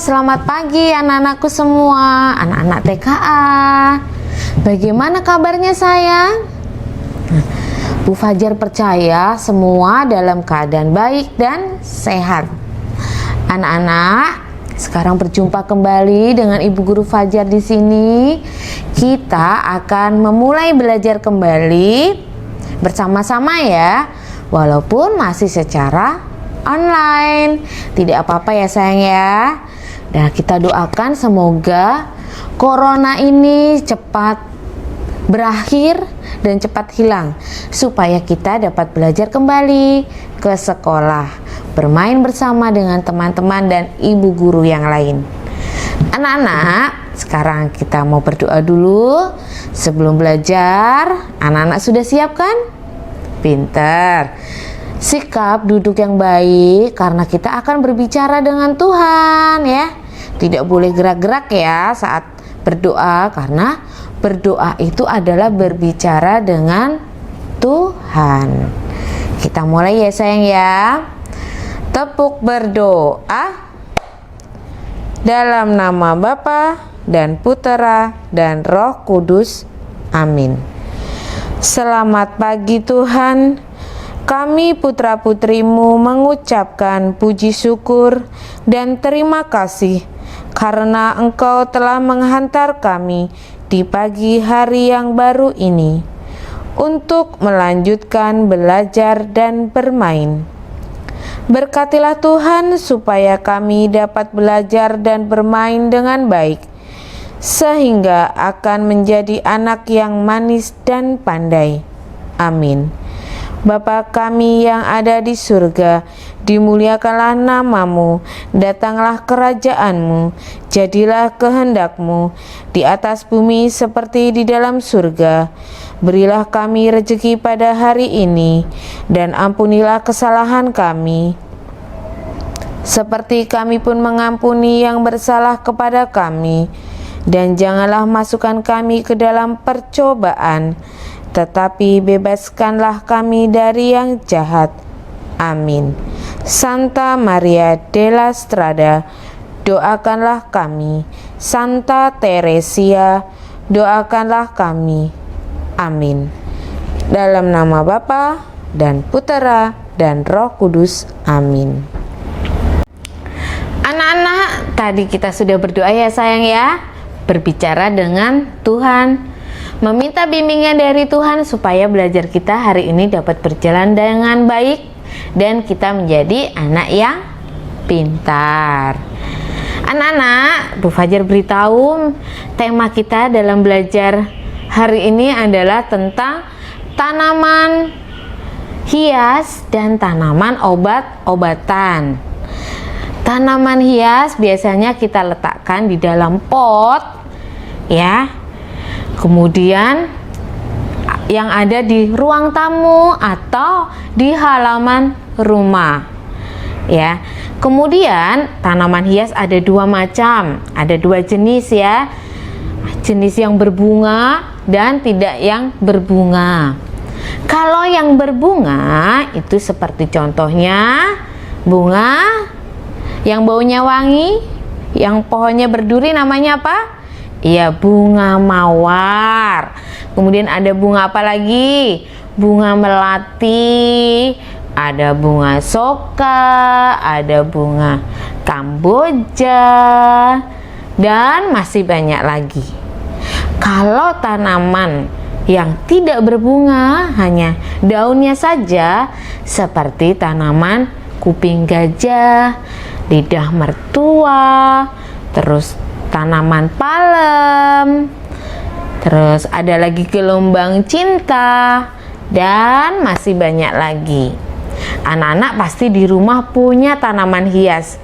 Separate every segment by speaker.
Speaker 1: selamat pagi anak-anakku semua, anak-anak TKA. Bagaimana kabarnya sayang? Bu Fajar percaya semua dalam keadaan baik dan sehat. Anak-anak, sekarang berjumpa kembali dengan Ibu Guru Fajar di sini. Kita akan memulai belajar kembali bersama-sama ya, walaupun masih secara online. Tidak apa-apa ya sayang ya. Dan kita doakan semoga corona ini cepat berakhir dan cepat hilang, supaya kita dapat belajar kembali ke sekolah, bermain bersama dengan teman-teman dan ibu guru yang lain. Anak-anak, sekarang kita mau berdoa dulu sebelum belajar. Anak-anak sudah siap kan? Pinter. Sikap duduk yang baik karena kita akan berbicara dengan Tuhan ya. Tidak boleh gerak-gerak ya saat berdoa, karena berdoa itu adalah berbicara dengan Tuhan. Kita mulai ya sayang ya. Tepuk berdoa. Dalam nama Bapa dan Putera dan Roh Kudus. Amin. Selamat pagi Tuhan. Kami putra-putrimu mengucapkan puji syukur dan terima kasih karena Engkau telah menghantar kami di pagi hari yang baru ini untuk melanjutkan belajar dan bermain. Berkatilah Tuhan supaya kami dapat belajar dan bermain dengan baik, sehingga akan menjadi anak yang manis dan pandai. Amin. Bapa kami yang ada di surga, dimuliakanlah namamu, datanglah kerajaanmu, jadilah kehendakmu di atas bumi seperti di dalam surga. Berilah kami rezeki pada hari ini, dan ampunilah kesalahan kami, seperti kami pun mengampuni yang bersalah kepada kami. Dan janganlah masukkan kami ke dalam percobaan, tetapi bebaskanlah kami dari yang jahat. Amin. Santa Maria della Strada, doakanlah kami. Santa Teresia, doakanlah kami. Amin. Dalam nama Bapa dan Putera dan Roh Kudus. Amin. Anak-anak, tadi kita sudah berdoa ya sayang ya, berbicara dengan Tuhan, meminta bimbingan dari Tuhan supaya belajar kita hari ini dapat berjalan dengan baik dan kita menjadi anak yang pintar. Anak-anak, Bu Fajar beritahu tema kita dalam belajar hari ini adalah tentang tanaman hias dan tanaman obat-obatan. Tanaman hias biasanya kita letakkan di dalam pot ya. Kemudian yang ada di ruang tamu atau di halaman rumah ya. Kemudian tanaman hias ada dua macam, ada dua jenis ya. Jenis yang berbunga dan tidak yang berbunga. Kalau yang berbunga itu seperti contohnya bunga yang baunya wangi, yang pohonnya berduri, namanya apa? Iya, bunga mawar. Kemudian ada bunga apa lagi? Bunga melati, ada bunga soka, ada bunga kamboja, dan masih banyak lagi. Kalau tanaman yang tidak berbunga, hanya daunnya saja, seperti tanaman kuping gajah, lidah mertua, terus tanaman palem, terus ada lagi gelombang cinta, dan masih banyak lagi. Anak-anak pasti di rumah punya tanaman hias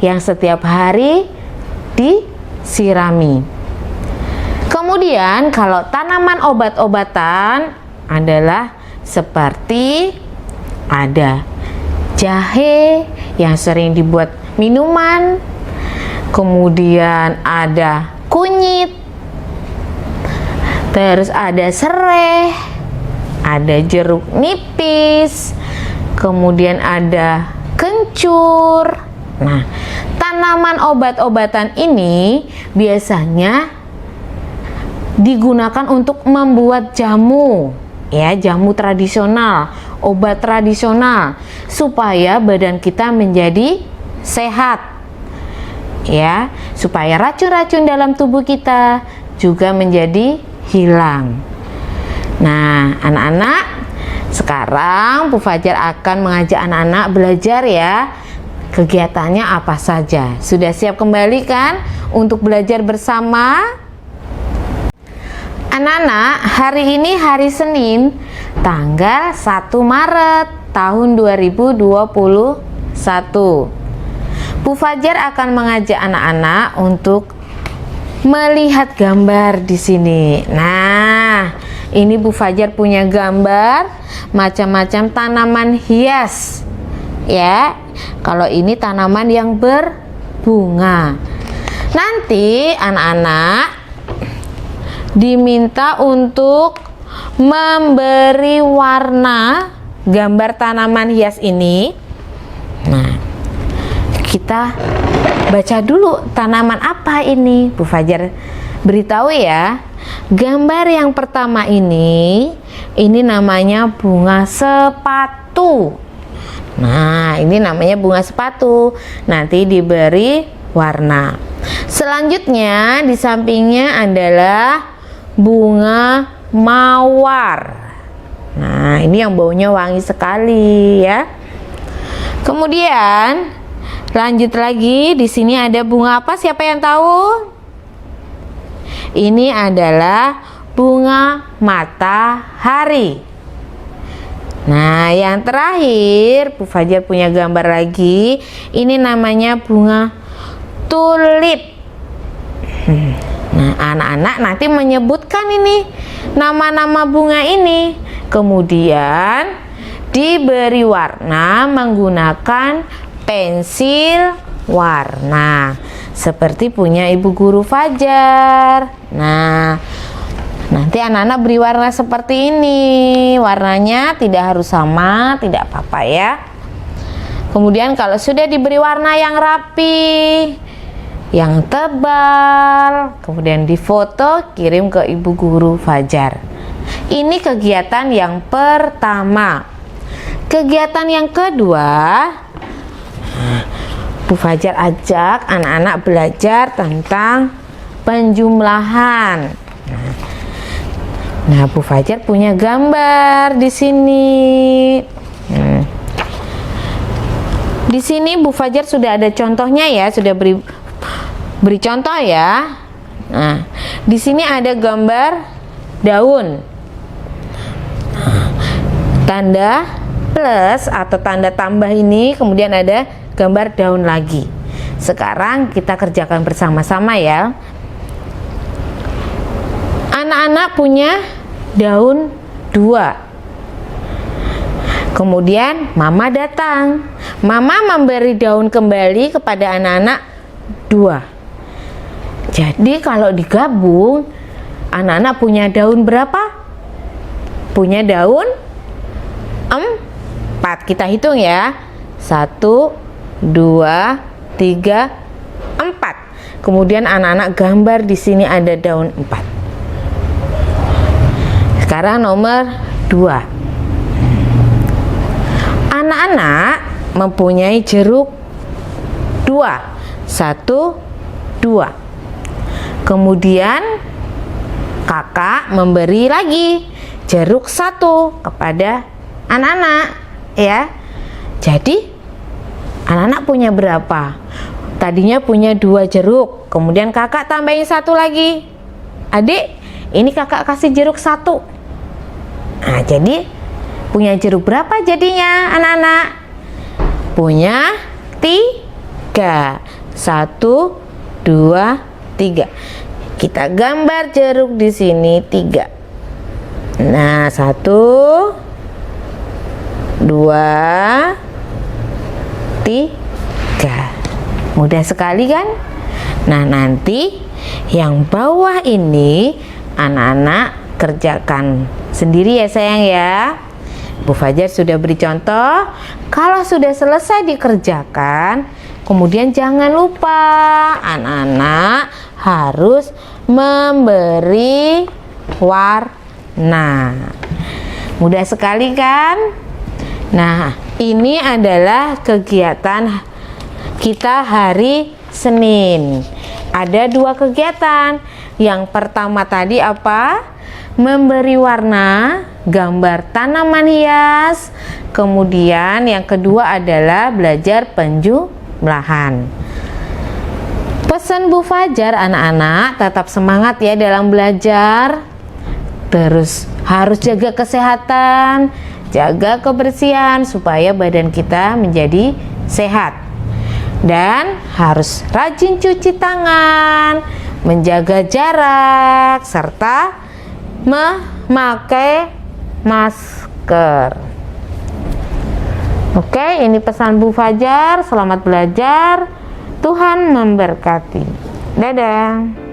Speaker 1: yang setiap hari disirami. Kemudian kalau tanaman obat-obatan adalah seperti ada jahe yang sering dibuat minuman, kemudian ada kunyit, terus ada serai, ada jeruk nipis, kemudian ada kencur. Nah, tanaman obat-obatan ini biasanya digunakan untuk membuat jamu, ya, jamu tradisional, obat tradisional, supaya badan kita menjadi sehat, ya, supaya racun-racun dalam tubuh kita juga menjadi hilang. Nah, anak-anak, sekarang Bu Fajar akan mengajak anak-anak belajar, ya. Kegiatannya apa saja? Sudah siap kembali kan untuk belajar bersama? Anak-anak, hari ini hari Senin, tanggal 1 Maret tahun 2021. Bu Fajar akan mengajak anak-anak untuk melihat gambar di sini. Nah, ini Bu Fajar punya gambar macam-macam tanaman hias, ya. Kalau ini tanaman yang berbunga. Nanti anak-anak diminta untuk memberi warna gambar tanaman hias ini. Nah, kita baca dulu tanaman apa ini. Bu Fajar beritahu, ya. Gambar yang pertama ini namanya bunga sepatu. Nah, ini namanya bunga sepatu. Nanti diberi warna. Selanjutnya di sampingnya adalah bunga mawar. Nah, ini yang baunya wangi sekali, ya. Kemudian lanjut lagi, di sini ada bunga apa? Siapa yang tahu? Ini adalah bunga matahari. Nah, yang terakhir Bu Fajar punya gambar lagi. Ini namanya bunga tulip. Nah, anak-anak nanti menyebutkan ini nama-nama bunga ini. Kemudian diberi warna menggunakan pensil warna seperti punya Ibu Guru Fajar. Nah, nanti anak-anak beri warna seperti ini. Warnanya tidak harus sama, tidak apa-apa, ya. Kemudian kalau sudah diberi warna yang rapi, yang tebal, kemudian difoto, kirim ke Ibu Guru Fajar. Ini kegiatan yang pertama. Kegiatan yang kedua, Bu Fajar ajak anak-anak belajar tentang penjumlahan. Nah, Bu Fajar punya gambar di sini. Di sini Bu Fajar sudah ada contohnya, ya, sudah beri contoh, ya. Nah, di sini ada gambar daun. Tanda plus atau tanda tambah ini, kemudian ada gambar daun lagi. Sekarang kita kerjakan bersama-sama, ya. Anak-anak punya daun 2. Kemudian Mama datang. Mama memberi daun kembali kepada anak-anak 2. Jadi kalau digabung, anak-anak punya daun berapa? Punya daun 4. Kita hitung, ya. 1, 2, 3, 4. Kemudian anak-anak gambar di sini ada daun 4. Sekarang nomor 2. Anak-anak mempunyai jeruk 2. 1, 2. Kemudian kakak memberi lagi jeruk 1 kepada anak-anak, ya. Jadi anak-anak punya berapa? Tadinya punya 2 jeruk, kemudian kakak tambahin 1 lagi. Adik, ini kakak kasih jeruk 1. Nah, jadi punya jeruk berapa jadinya anak-anak? Punya 3. 1, 2, 3. Kita gambar jeruk di sini 3. Nah, 1, 2, 3. Mudah sekali, kan? Nah, nanti yang bawah ini anak-anak kerjakan sendiri, ya sayang, ya. Bu Fajar sudah beri contoh. Kalau sudah selesai dikerjakan, Kemudian jangan lupa anak-anak harus memberi warna. Mudah sekali kan? Nah, ini adalah kegiatan kita hari Senin. Ada 2 kegiatan. Yang pertama tadi apa? Memberi warna, gambar tanaman hias. Kemudian yang kedua adalah belajar penjumlahan. Pesan Bu Fajar, anak-anak tetap semangat ya dalam belajar. Terus harus jaga kesehatan, jaga kebersihan supaya badan kita menjadi sehat. Dan harus rajin cuci tangan, menjaga jarak, serta memakai masker. Oke, ini pesan Bu Fajar. Selamat belajar. Tuhan memberkati. Dadah.